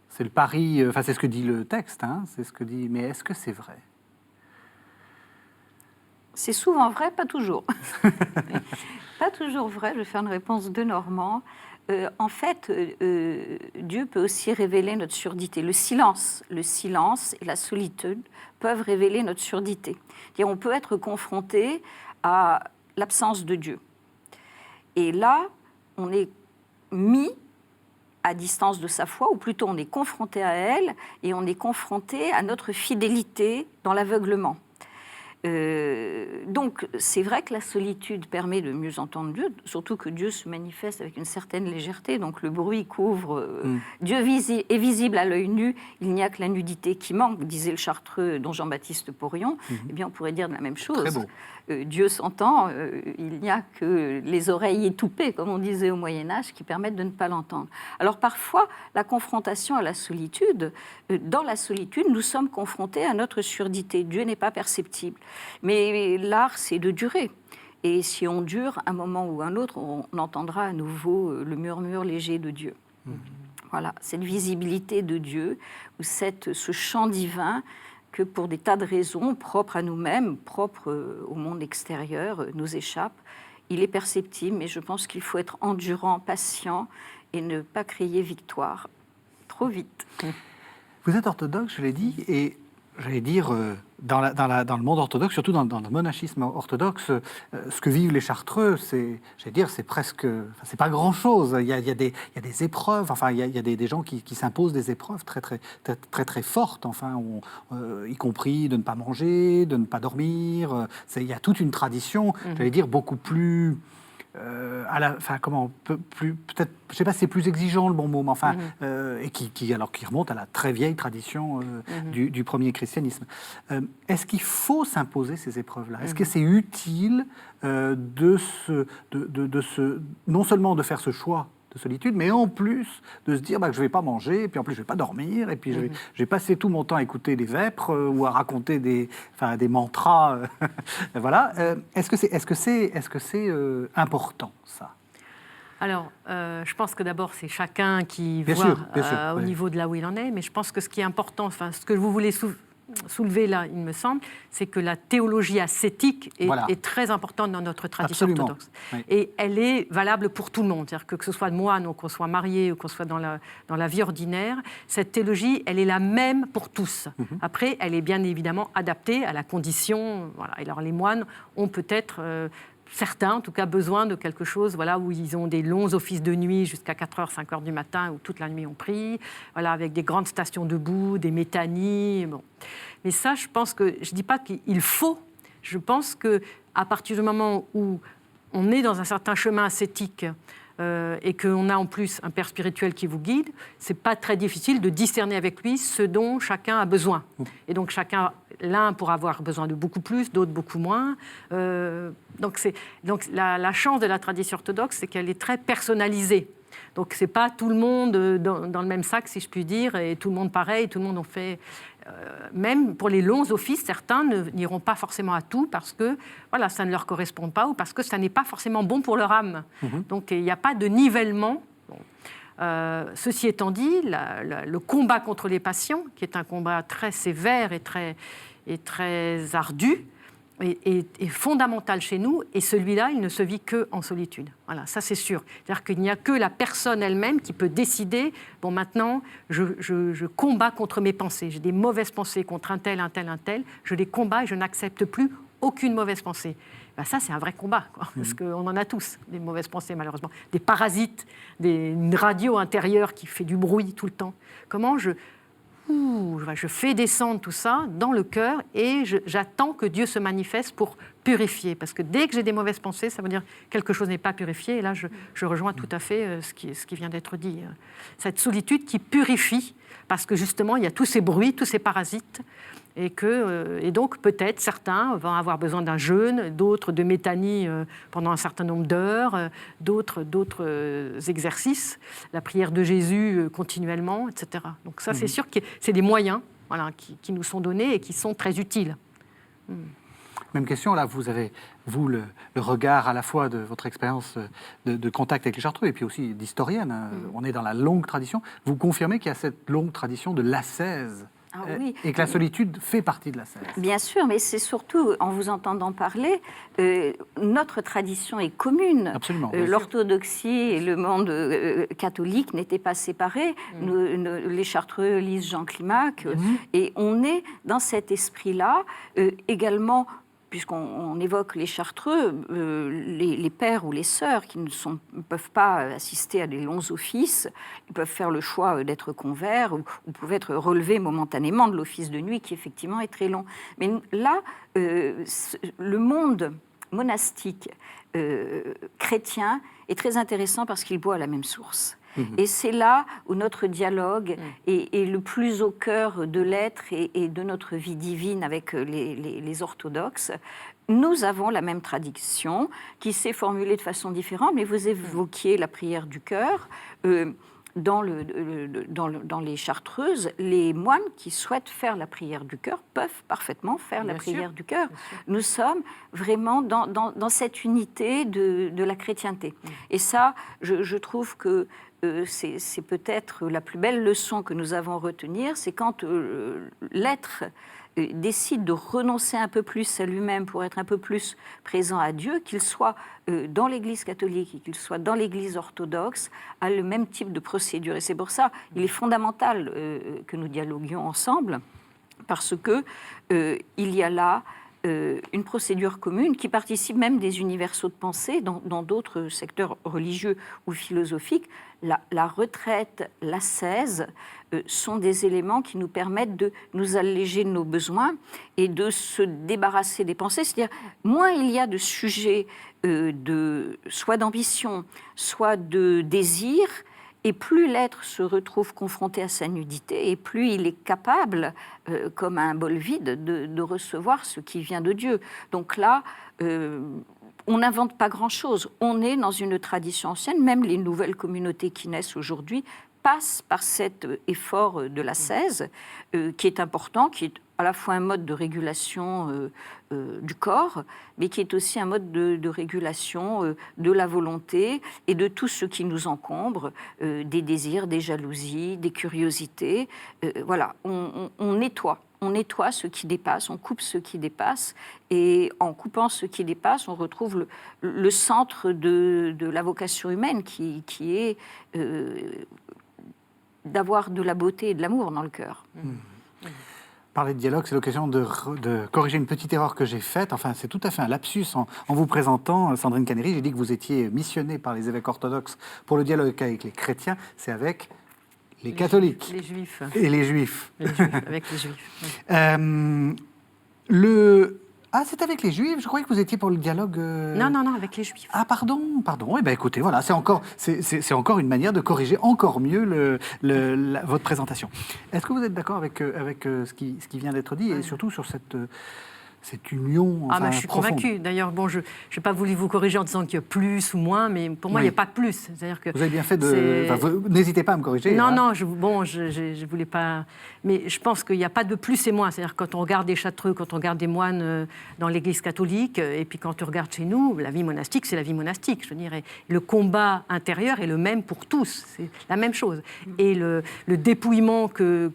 C'est le pari, c'est ce que dit le texte, c'est ce que dit, mais est-ce que c'est vrai ? C'est souvent vrai, pas toujours. Pas toujours vrai, je vais faire une réponse de Normand. En fait, Dieu peut aussi révéler notre surdité. Le silence et la solitude peuvent révéler notre surdité. C'est-à-dire, on peut être confronté à l'absence de Dieu. Et là, on est mis à distance de sa foi, ou plutôt on est confronté à elle et on est confronté à notre fidélité dans l'aveuglement. Donc, c'est vrai que la solitude permet de mieux entendre Dieu, surtout que Dieu se manifeste avec une certaine légèreté. Donc, le bruit couvre. Dieu est visible à l'œil nu. Il n'y a que la nudité qui manque, disait le chartreux don Jean-Baptiste Porion. Eh bien, on pourrait dire de la même chose. Très beau. Dieu s'entend, il n'y a que les oreilles étoupées, comme on disait au Moyen-Âge, qui permettent de ne pas l'entendre. Alors parfois, la confrontation à la solitude, dans la solitude, nous sommes confrontés à notre surdité. Dieu n'est pas perceptible. Mais l'art, c'est de durer. Et si on dure, un moment ou un autre, on entendra à nouveau le murmure léger de Dieu. Voilà, cette visibilité de Dieu, ou ce chant divin, que pour des tas de raisons propres à nous-mêmes, propres au monde extérieur, nous échappe. Il est perceptible, mais je pense qu'il faut être endurant, patient et ne pas crier victoire trop vite. Vous êtes orthodoxe, je l'ai dit, et j'allais dire, dans le monde orthodoxe, surtout dans le monachisme orthodoxe, ce que vivent les Chartreux, c'est presque, enfin, c'est pas grand-chose. Il y a des épreuves, enfin, il y a des gens qui s'imposent des épreuves très fortes, enfin, y compris de ne pas manger, de ne pas dormir. Il y a toute une tradition, j'allais dire, beaucoup plus... peut-être, je ne sais pas si c'est plus exigeant le bon mot, mais enfin, et qui remonte à la très vieille tradition du premier christianisme. Est-ce qu'il faut s'imposer ces épreuves-là ? Est-ce que c'est utile non seulement de faire ce choix de solitude, mais en plus de se dire que je ne vais pas manger, et puis en plus je ne vais pas dormir, et puis je vais passer tout mon temps à écouter des vêpres ou à raconter des mantras. Voilà. Est-ce que c'est important, ça ? Alors, je pense que d'abord, c'est chacun qui bien voit sûr, au niveau de là où il en est, mais je pense que ce qui est important, enfin, ce que vous voulez soulever là, il me semble, c'est que la théologie ascétique est très importante dans notre tradition orthodoxe. Oui. Et elle est valable pour tout le monde. C'est-à-dire que ce soit moine, ou qu'on soit marié, ou qu'on soit dans la vie ordinaire, cette théologie, elle est la même pour tous. Après, elle est bien évidemment adaptée à la condition. Voilà. Et alors, les moines ont peut-être... certains, en tout cas, besoin de quelque chose où ils ont des longs offices de nuit jusqu'à 4h, 5h du matin, où toute la nuit on prie, avec des grandes stations debout, des métanies. Bon. Mais ça, je pense que... Je ne dis pas qu'il faut. Je pense qu'à partir du moment où on est dans un certain chemin ascétique et qu'on a en plus un père spirituel qui vous guide, ce n'est pas très difficile de discerner avec lui ce dont chacun a besoin. Et donc l'un pourra avoir besoin de beaucoup plus, d'autres beaucoup moins. Donc la chance de la tradition orthodoxe, c'est qu'elle est très personnalisée. Donc ce n'est pas tout le monde dans le même sac, si je puis dire, et tout le monde pareil, tout le monde en fait... même pour les longs offices, certains n'iront pas forcément à tout parce que ça ne leur correspond pas ou parce que ça n'est pas forcément bon pour leur âme. Donc il n'y a pas de nivellement. Ceci étant dit, le combat contre les passions, qui est un combat très sévère et très ardu, est fondamental chez nous, et celui-là, il ne se vit qu'en solitude. Voilà, ça c'est sûr. C'est-à-dire qu'il n'y a que la personne elle-même qui peut décider, bon maintenant, je combats contre mes pensées, j'ai des mauvaises pensées contre un tel, je les combats et je n'accepte plus aucune mauvaise pensée. Ben ça, c'est un vrai combat, parce qu'on en a tous, des mauvaises pensées, malheureusement. Des parasites, une radio intérieure qui fait du bruit tout le temps. Comment je fais descendre tout ça dans le cœur et j'attends que Dieu se manifeste pour purifier. Parce que dès que j'ai des mauvaises pensées, ça veut dire que quelque chose n'est pas purifié. Et là, je rejoins tout à fait ce qui vient d'être dit. Cette solitude qui purifie, parce que justement, il y a tous ces bruits, tous ces parasites. Et donc, peut-être, certains vont avoir besoin d'un jeûne, d'autres de métanie pendant un certain nombre d'heures, d'autres exercices, la prière de Jésus continuellement, etc. Donc ça, c'est sûr que c'est des moyens qui nous sont donnés et qui sont très utiles. Même question, là, vous avez, le regard à la fois de votre expérience de contact avec les Chartreux et puis aussi d'historienne. On est dans la longue tradition. Vous confirmez qu'il y a cette longue tradition de l'ascèse. Ah, oui. Et que la solitude fait partie de l'ascèse. Bien sûr, mais c'est surtout, en vous entendant parler, notre tradition est commune. Absolument. L'orthodoxie et le monde catholique n'étaient pas séparés. Les Chartreux lisent Jean Climac, et on est dans cet esprit-là également, puisqu'on évoque les chartreux, les pères ou les sœurs qui ne peuvent pas assister à des longs offices, ils peuvent faire le choix d'être convers ou peuvent être relevés momentanément de l'office de nuit qui effectivement est très long. Mais là, le monde monastique chrétien est très intéressant parce qu'il boit à la même source. Et c'est là où notre dialogue est le plus au cœur de l'être et de notre vie divine avec les orthodoxes. Nous avons la même tradition qui s'est formulée de façon différente, mais vous évoquiez la prière du cœur. Dans les chartreuses, les moines qui souhaitent faire la prière du cœur peuvent parfaitement faire la prière du cœur. Nous sommes vraiment dans cette unité de la chrétienté. Et ça, je trouve que c'est peut-être la plus belle leçon que nous avons à retenir, c'est quand l'être décide de renoncer un peu plus à lui-même pour être un peu plus présent à Dieu, qu'il soit dans l'Église catholique, qu'il soit dans l'Église orthodoxe, a le même type de procédure. Et c'est pour ça qu'il est fondamental que nous dialoguions ensemble, parce que il y a là une procédure commune qui participe même des universaux de pensée dans d'autres secteurs religieux ou philosophiques. La retraite, l'ascèse sont des éléments qui nous permettent de nous alléger de nos besoins et de se débarrasser des pensées. C'est-à-dire, moins il y a de sujets soit d'ambition, soit de désir, et plus l'être se retrouve confronté à sa nudité, et plus il est capable, comme un bol vide, de recevoir ce qui vient de Dieu. Donc là, on n'invente pas grand-chose. On est dans une tradition ancienne. Même les nouvelles communautés qui naissent aujourd'hui passent par cet effort de l'ascèse, qui est important, qui est à la fois un mode de régulation du corps, mais qui est aussi un mode de régulation de la volonté et de tout ce qui nous encombre, des désirs, des jalousies, des curiosités. Voilà, on nettoie. On nettoie ce qui dépasse, on coupe ce qui dépasse, et en coupant ce qui dépasse, on retrouve le centre de la vocation humaine qui est d'avoir de la beauté et de l'amour dans le cœur. Parler de dialogue, c'est l'occasion de corriger une petite erreur que j'ai faite. Enfin, c'est tout à fait un lapsus en vous présentant, Sandrine Canéry. J'ai dit que vous étiez missionnée par les évêques orthodoxes pour le dialogue avec les chrétiens. C'est avec les catholiques. Les juifs. Et les juifs. Avec les juifs. Ah, c'est avec les juifs. Je croyais que vous étiez pour le dialogue... Non, avec les juifs. Ah, pardon. Eh bien, écoutez, voilà, c'est encore une manière de corriger encore mieux votre présentation. Est-ce que vous êtes d'accord avec ce qui vient d'être dit, et surtout sur cette union je suis profonde. convaincue. D'ailleurs, je n'ai pas voulu vous corriger en disant qu'il y a plus ou moins, mais pour moi, il n'y a pas de plus. C'est-à-dire que vous avez bien fait n'hésitez pas à me corriger. Non, je voulais pas... Mais je pense qu'il n'y a pas de plus et moins. C'est-à-dire quand on regarde des chartreux, quand on regarde des moines dans l'Église catholique, et puis quand on regarde chez nous, la vie monastique, c'est la vie monastique, je dirais. Le combat intérieur est le même pour tous. C'est la même chose. Et le dépouillement que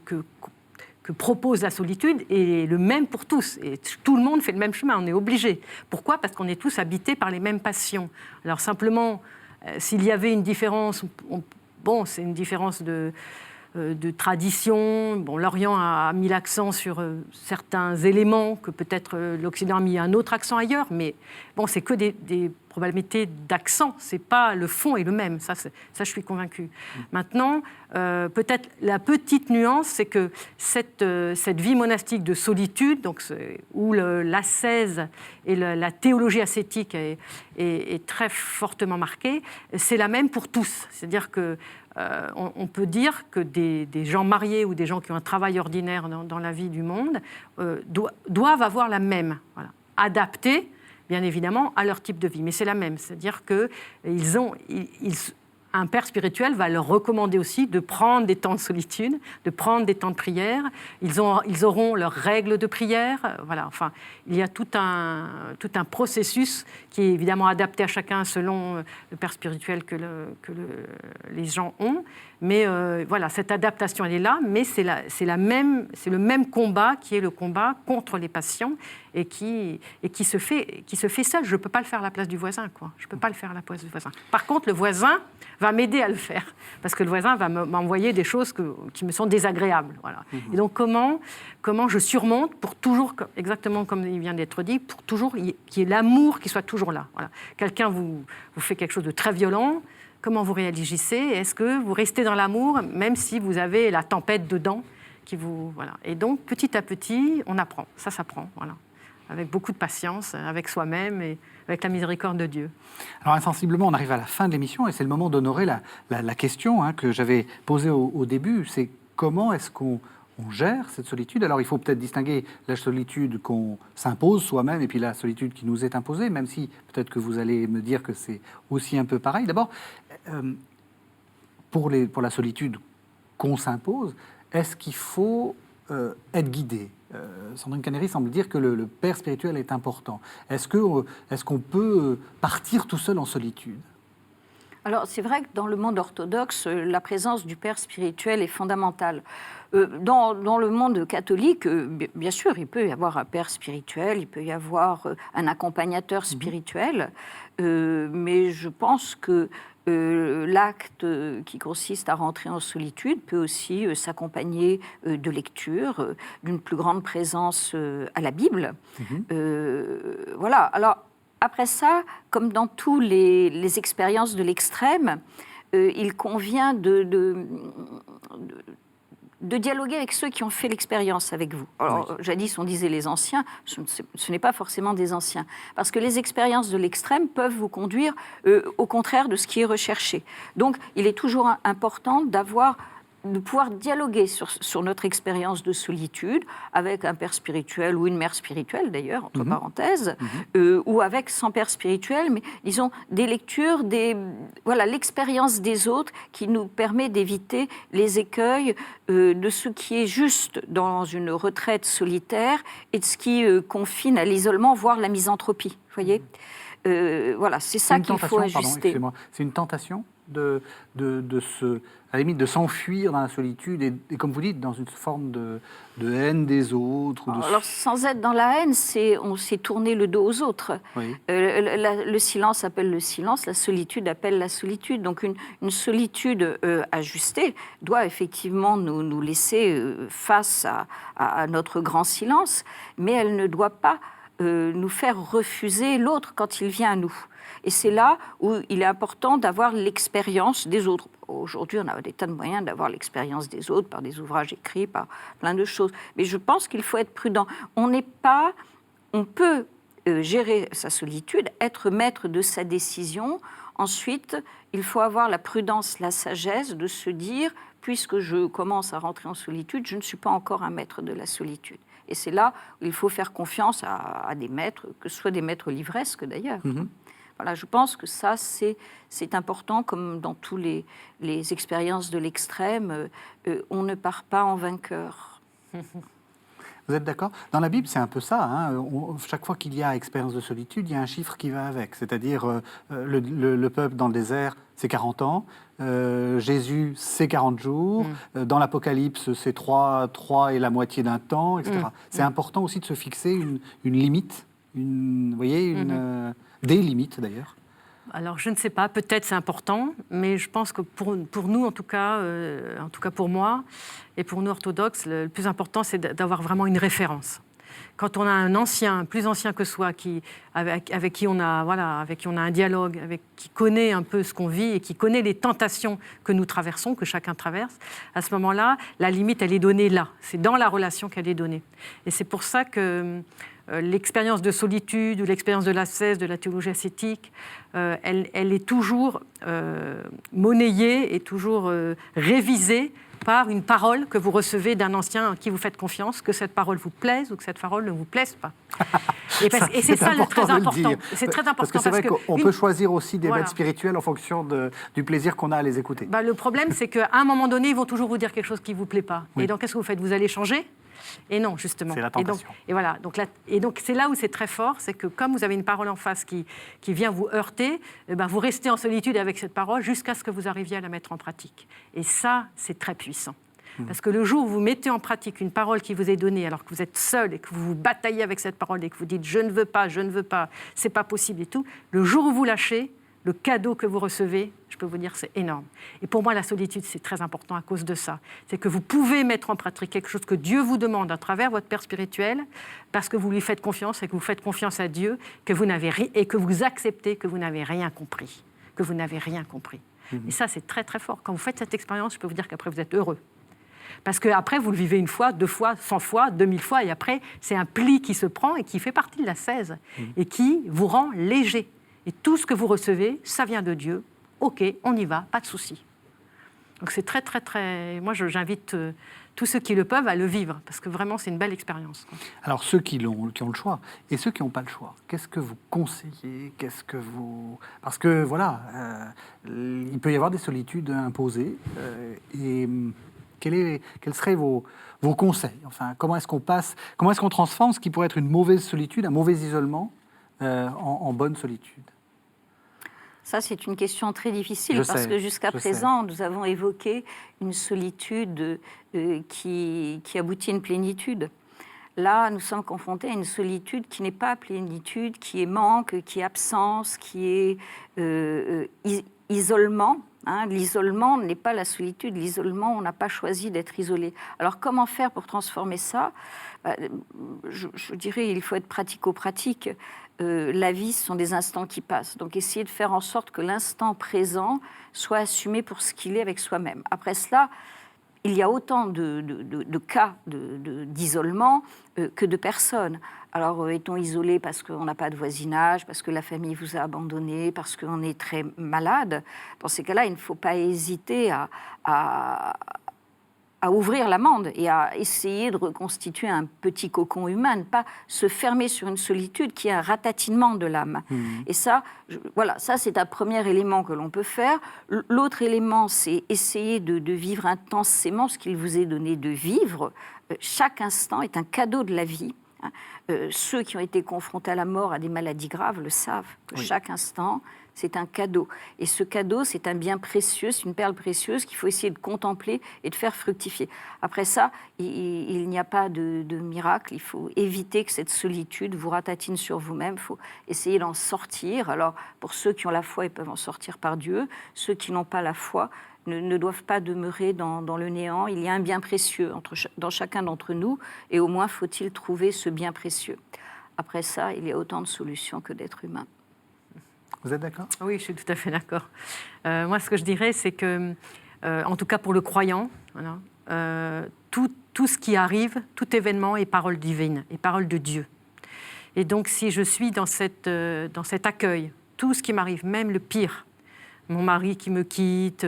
propose la solitude est le même pour tous. Et tout le monde fait le même chemin, on est obligé. Pourquoi ? Parce qu'on est tous habités par les mêmes passions. Alors simplement, s'il y avait une différence, c'est une différence de tradition. L'Orient a mis l'accent sur certains éléments que peut-être l'Occident a mis un autre accent ailleurs, mais c'est que des probabilités d'accent, c'est pas le fond est le même, ça je suis convaincue. Maintenant, peut-être la petite nuance, c'est que cette vie monastique de solitude, donc, où l'ascèse et la théologie ascétique est très fortement marquée, c'est la même pour tous. C'est-à-dire que on peut dire que des gens mariés ou des gens qui ont un travail ordinaire dans la vie du monde doivent avoir la même, adaptée, bien évidemment, à leur type de vie. Mais c'est la même, c'est-à-dire un père spirituel va leur recommander aussi de prendre des temps de solitude, de prendre des temps de prière. Ils auront leurs règles de prière. Voilà. Enfin, il y a tout un processus qui est évidemment adapté à chacun selon le père spirituel que les gens ont. Mais voilà, cette adaptation, elle est là, mais c'est le même combat qui est le combat contre les passions et qui se fait seul. Je ne peux pas le faire à la place du voisin, quoi. Je ne peux pas le faire à la place du voisin. Par contre, le voisin va m'aider à le faire. Parce que le voisin va m'envoyer des choses qui me sont désagréables. Voilà. Et donc, comment je surmonte pour toujours, exactement comme il vient d'être dit, pour toujours qu'il y ait l'amour qui soit toujours là. Voilà. Quelqu'un vous fait quelque chose de très violent, comment vous réagissez? Est-ce que vous restez dans l'amour, même si vous avez la tempête dedans voilà. Et donc, petit à petit, on apprend. Ça s'apprend, voilà. Avec beaucoup de patience, avec soi-même et avec la miséricorde de Dieu. Alors, insensiblement, on arrive à la fin de l'émission et c'est le moment d'honorer la question que j'avais posée au début. C'est comment est-ce qu'on gère cette solitude? Alors, il faut peut-être distinguer la solitude qu'on s'impose soi-même et puis la solitude qui nous est imposée, même si peut-être que vous allez me dire que c'est aussi un peu pareil. D'abord, pour la solitude qu'on s'impose, est-ce qu'il faut être guidé? Sandrine Canéry semble dire que le père spirituel est important. Est-ce qu'on peut partir tout seul en solitude? Alors, c'est vrai que dans le monde orthodoxe, la présence du père spirituel est fondamentale. Dans le monde catholique, bien sûr, il peut y avoir un père spirituel, il peut y avoir un accompagnateur spirituel, mais je pense que l'acte qui consiste à rentrer en solitude peut aussi s'accompagner de lecture, d'une plus grande présence à la Bible. Voilà. Alors, après ça, comme dans toutes les expériences de l'extrême, il convient de dialoguer avec ceux qui ont fait l'expérience avec vous. Alors, jadis, on disait les anciens, ce n'est pas forcément des anciens, parce que les expériences de l'extrême peuvent vous conduire au contraire de ce qui est recherché. Donc, il est toujours important de pouvoir dialoguer sur notre expérience de solitude avec un père spirituel ou une mère spirituelle, d'ailleurs, entre parenthèses, ou avec sans père spirituel, mais disons des lectures, l'expérience des autres qui nous permet d'éviter les écueils de ce qui est juste dans une retraite solitaire et de ce qui confine à l'isolement, voire la misanthropie. Vous voyez, voilà, c'est ça qu'il faut ajuster. C'est une tentation à la limite de s'enfuir dans la solitude et comme vous dites, dans une forme de haine des autres. Alors, sans être dans la haine, on s'est tourné le dos aux autres. Oui. Le silence appelle le silence, la solitude appelle la solitude. Donc, une solitude ajustée doit effectivement nous laisser face à notre grand silence, mais elle ne doit pas nous faire refuser l'autre quand il vient à nous. Et c'est là où il est important d'avoir l'expérience des autres. Aujourd'hui, on a des tas de moyens d'avoir l'expérience des autres par des ouvrages écrits, par plein de choses. Mais je pense qu'il faut être prudent. On peut gérer sa solitude, être maître de sa décision. Ensuite, il faut avoir la prudence, la sagesse de se dire, puisque je commence à rentrer en solitude, je ne suis pas encore un maître de la solitude. Et c'est là où il faut faire confiance à des maîtres, que ce soit des maîtres livresques d'ailleurs. Voilà, je pense que ça, c'est important, comme dans tous les expériences de l'extrême, on ne part pas en vainqueur. Vous êtes d'accord? Dans la Bible, c'est un peu ça. Chaque fois qu'il y a expérience de solitude, il y a un chiffre qui va avec. C'est-à-dire, le peuple dans le désert, c'est 40 ans. Jésus, c'est 40 jours. Dans l'Apocalypse, c'est 3 et la moitié d'un temps, etc. C'est important aussi de se fixer une limite, vous voyez, des limites d'ailleurs. Alors, je ne sais pas, peut-être c'est important, mais je pense que pour nous, en tout cas pour moi, et pour nous orthodoxes, le plus important, c'est d'avoir vraiment une référence. Quand on a un ancien, plus ancien que soi, avec qui on a un dialogue, qui connaît un peu ce qu'on vit et qui connaît les tentations que nous traversons, que chacun traverse, à ce moment-là, la limite, elle est donnée là. C'est dans la relation qu'elle est donnée. Et c'est pour ça que l'expérience de solitude ou l'expérience de l'ascèse, de la théologie ascétique, elle est toujours monnayée et toujours révisée par une parole que vous recevez d'un ancien à qui vous faites confiance, que cette parole vous plaise ou que cette parole ne vous plaise pas. Et c'est ça le très important. C'est très important parce que c'est vrai qu'on peut choisir aussi des maîtres spirituels en fonction du plaisir qu'on a à les écouter. Le problème, c'est qu'à un moment donné, ils vont toujours vous dire quelque chose qui ne vous plaît pas. Oui. Et donc, qu'est-ce que vous faites? Vous allez changer? Et non, justement. C'est la tentation. Et donc, c'est là où c'est très fort, c'est que comme vous avez une parole en face qui vient vous heurter, vous restez en solitude avec cette parole jusqu'à ce que vous arriviez à la mettre en pratique. Et ça, c'est très puissant. Parce que le jour où vous mettez en pratique une parole qui vous est donnée alors que vous êtes seul et que vous vous bataillez avec cette parole et que vous dites « je ne veux pas, c'est pas possible » et tout, le jour où vous lâchez, le cadeau que vous recevez, je peux vous dire, c'est énorme. Et pour moi, la solitude, c'est très important à cause de ça. C'est que vous pouvez mettre en pratique quelque chose que Dieu vous demande à travers votre père spirituel, parce que vous lui faites confiance et que vous faites confiance à Dieu, et que vous acceptez que vous n'avez rien compris. Que vous n'avez rien compris. Et ça, c'est très, très fort. Quand vous faites cette expérience, je peux vous dire qu'après, vous êtes heureux. Parce qu'après, vous le vivez 1 fois, 2 fois, 100 fois, 2000 fois, et après, c'est un pli qui se prend et qui fait partie de l'ascèse, et qui vous rend léger. Et tout ce que vous recevez, ça vient de Dieu. OK, on y va, pas de souci. Donc c'est très, très, très... Moi, j'invite tous ceux qui le peuvent à le vivre, parce que vraiment, c'est une belle expérience. Alors, ceux qui ont le choix, et ceux qui n'ont pas le choix, qu'est-ce que vous conseillez? Parce que, voilà, il peut y avoir des solitudes imposées, et quels seraient vos conseils? Enfin, comment est-ce qu'on transforme ce qui pourrait être une mauvaise solitude, un mauvais isolement, en bonne solitude? Ça, c'est une question très difficile parce que jusqu'à présent, nous avons évoqué une solitude qui aboutit à une plénitude. Là, nous sommes confrontés à une solitude qui n'est pas plénitude, qui est manque, qui est absence, qui est isolement. L'isolement n'est pas la solitude. L'isolement, on n'a pas choisi d'être isolé. Alors, comment faire pour transformer ça? Je dirais il faut être pratico-pratique. La vie, ce sont des instants qui passent. Donc, essayer de faire en sorte que l'instant présent soit assumé pour ce qu'il est avec soi-même. Après cela, il y a autant de cas d'isolement que de personnes. Alors, est-on isolé parce qu'on n'a pas de voisinage, parce que la famille vous a abandonné, parce qu'on est très malade? Dans ces cas-là, il ne faut pas hésiter à ouvrir l'amande et à essayer de reconstituer un petit cocon humain, ne pas se fermer sur une solitude qui est un ratatinement de l'âme. Et ça, ça c'est un premier élément que l'on peut faire. L'autre élément, c'est essayer de vivre intensément ce qu'il vous est donné de vivre. Chaque instant est un cadeau de la vie. Ceux qui ont été confrontés à la mort, à des maladies graves, le savent, que chaque instant, c'est un cadeau. Et ce cadeau, c'est un bien précieux, c'est une perle précieuse qu'il faut essayer de contempler et de faire fructifier. Après ça, il n'y a pas de miracle. Il faut éviter que cette solitude vous ratatine sur vous-même. Il faut essayer d'en sortir. Alors, pour ceux qui ont la foi, ils peuvent en sortir par Dieu. Ceux qui n'ont pas la foi ne doivent pas demeurer dans le néant. Il y a un bien précieux dans chacun d'entre nous, et au moins faut-il trouver ce bien précieux. Après ça, il y a autant de solutions que d'êtres humains. Vous êtes d'accord? Oui, je suis tout à fait d'accord. Moi, ce que je dirais, c'est que, en tout cas pour le croyant, voilà, tout ce qui arrive, tout événement est parole divine, est parole de Dieu. Et donc, si je suis dans cet accueil, tout ce qui m'arrive, même le pire, mon mari qui me quitte,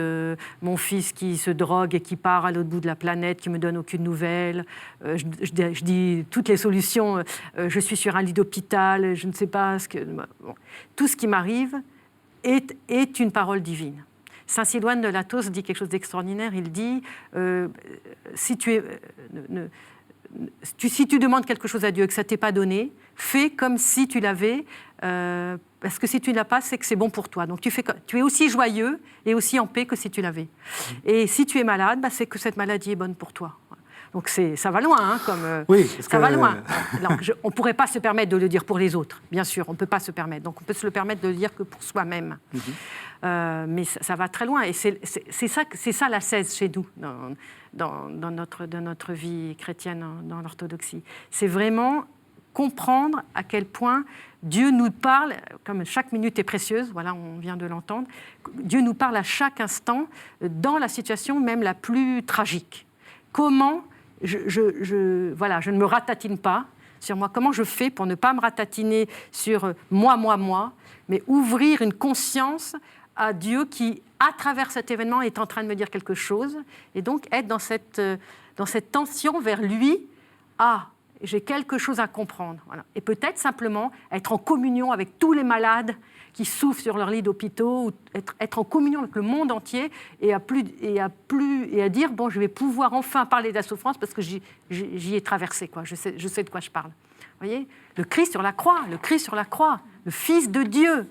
mon fils qui se drogue et qui part à l'autre bout de la planète, qui me donne aucune nouvelle. Je dis toutes les solutions. Je suis sur un lit d'hôpital, je ne sais pas ce que... Bon. Tout ce qui m'arrive est une parole divine. Saint Sidoine de Latos dit quelque chose d'extraordinaire. Il dit si tu demandes quelque chose à Dieu et que ça ne t'est pas donné, fais comme si tu l'avais, parce que si tu ne l'as pas, c'est que c'est bon pour toi. Donc tu es aussi joyeux et aussi en paix que si tu l'avais. Et si tu es malade, c'est que cette maladie est bonne pour toi. Donc ça va loin, oui, ça va loin. On ne pourrait pas se permettre de le dire pour les autres, bien sûr, on ne peut pas se permettre. Donc on peut se le permettre de le dire que pour soi-même. Mais ça va très loin. Et c'est ça l'ascèse chez nous, dans notre vie chrétienne, dans l'orthodoxie. C'est vraiment comprendre à quel point Dieu nous parle, comme chaque minute est précieuse, voilà, on vient de l'entendre, Dieu nous parle à chaque instant, dans la situation même la plus tragique. Comment je ne me ratatine pas sur moi, comment je fais pour ne pas me ratatiner sur moi, mais ouvrir une conscience à Dieu qui, à travers cet événement, est en train de me dire quelque chose, et donc être dans cette tension vers lui, j'ai quelque chose à comprendre. Voilà. Et peut-être simplement être en communion avec tous les malades qui souffrent sur leur lit d'hôpitaux, ou être en communion avec le monde entier et à dire, bon, je vais pouvoir enfin parler de la souffrance parce que j'y ai traversé, quoi. Je sais de quoi je parle. Vous voyez, le Christ sur la croix, le Fils de Dieu,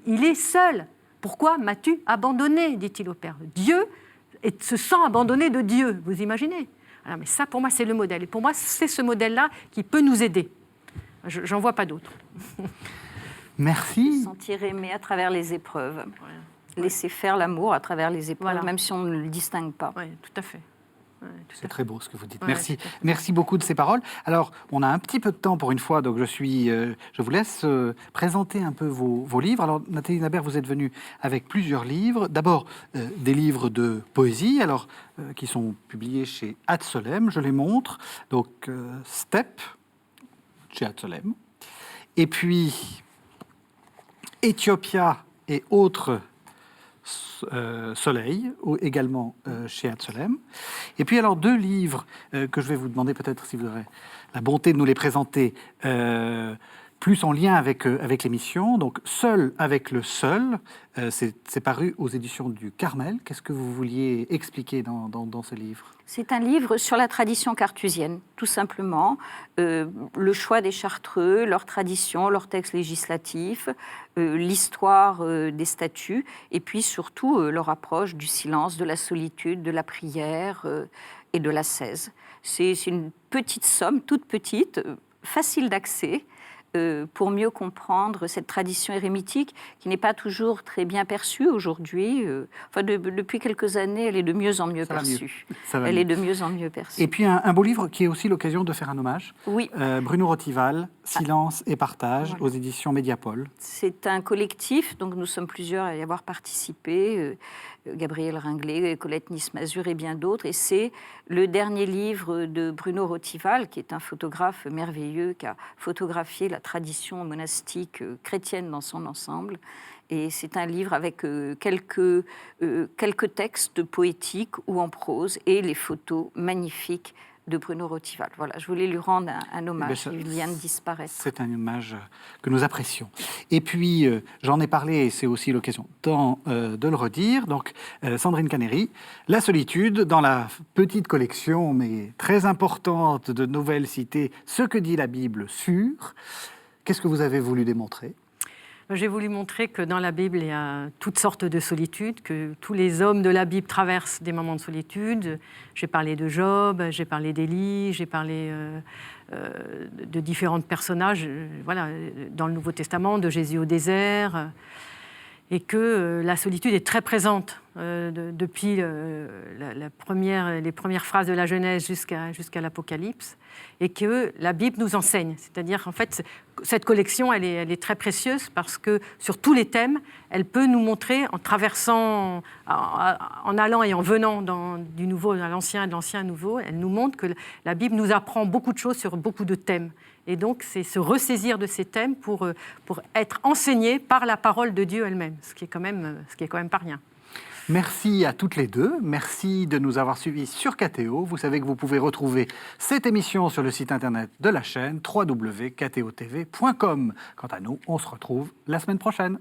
il est seul. Pourquoi m'as-tu abandonné, dit-il au Père. Dieu se sent abandonné de Dieu, vous imaginez? Alors, mais ça, pour moi, c'est le modèle. Et pour moi, c'est ce modèle-là qui peut nous aider. J'en vois pas d'autre. Merci. Se sentir aimé à travers les épreuves. Laisser faire l'amour à travers les épreuves, même si on ne le distingue pas. Oui, tout à fait. C'est très beau ce que vous dites. Merci. Merci beaucoup de ces paroles. Alors, on a un petit peu de temps pour une fois, donc je vous laisse présenter un peu vos livres. Alors, Nathalie Nabert, vous êtes venue avec plusieurs livres. D'abord, des livres de poésie, qui sont publiés chez Ad-Solem. Je les montre. Donc, Steppe, chez Ad-Solem. Et puis, Éthiopia et autres Soleil, également chez Ad-Solem. Et puis alors 2 livres que je vais vous demander peut-être si vous aurez la bonté de nous les présenter plus en lien avec l'émission. Donc Seul avec le seul, c'est paru aux éditions du Carmel. Qu'est-ce que vous vouliez expliquer dans ce livre ? C'est un livre sur la tradition carthusienne, tout simplement. Le choix des Chartreux, leur tradition, leurs textes législatifs, l'histoire des statuts, et puis surtout leur approche du silence, de la solitude, de la prière et de l'ascèse. C'est une petite somme, toute petite, facile d'accès, pour mieux comprendre cette tradition érémitique qui n'est pas toujours très bien perçue aujourd'hui. Depuis quelques années, elle est de mieux en mieux perçue. Elle est de mieux en mieux perçue. Et puis un beau livre qui est aussi l'occasion de faire un hommage. Oui. Bruno Rotival, Silence et partage, aux éditions Mediapol. C'est un collectif, donc nous sommes plusieurs à y avoir participé. Gabriel Ringlet, Colette Nice-Mazur et bien d'autres. Et c'est le dernier livre de Bruno Rotival, qui est un photographe merveilleux, qui a photographié la tradition monastique chrétienne dans son ensemble. Et c'est un livre avec quelques textes poétiques ou en prose et les photos magnifiques de Bruno Rotival. Voilà, je voulais lui rendre un hommage. Il vient de disparaître. C'est un hommage que nous apprécions. Et puis, j'en ai parlé, et c'est aussi l'occasion de le redire. Donc, Sandrine Canéry, La solitude, dans la petite collection, mais très importante de nouvelles citées, Ce que dit la Bible sur. Qu'est-ce que vous avez voulu démontrer ? J'ai voulu montrer que dans la Bible, il y a toutes sortes de solitudes, que tous les hommes de la Bible traversent des moments de solitude. J'ai parlé de Job, j'ai parlé d'Élie, j'ai parlé de différents personnages dans le Nouveau Testament, de Jésus au désert, et que la solitude est très présente depuis les premières phrases de la Genèse jusqu'à l'Apocalypse, et que la Bible nous enseigne. C'est-à-dire, en fait, cette collection, elle est très précieuse parce que sur tous les thèmes, elle peut nous montrer, en traversant, en allant et en venant du nouveau à l'ancien et de l'ancien à nouveau, elle nous montre que la Bible nous apprend beaucoup de choses sur beaucoup de thèmes. Et donc, c'est se ressaisir de ces thèmes pour être enseigné par la parole de Dieu elle-même, ce qui est quand même pas rien. Merci à toutes les deux. Merci de nous avoir suivis sur KTO. Vous savez que vous pouvez retrouver cette émission sur le site internet de la chaîne www.ktotv.com. Quant à nous, on se retrouve la semaine prochaine.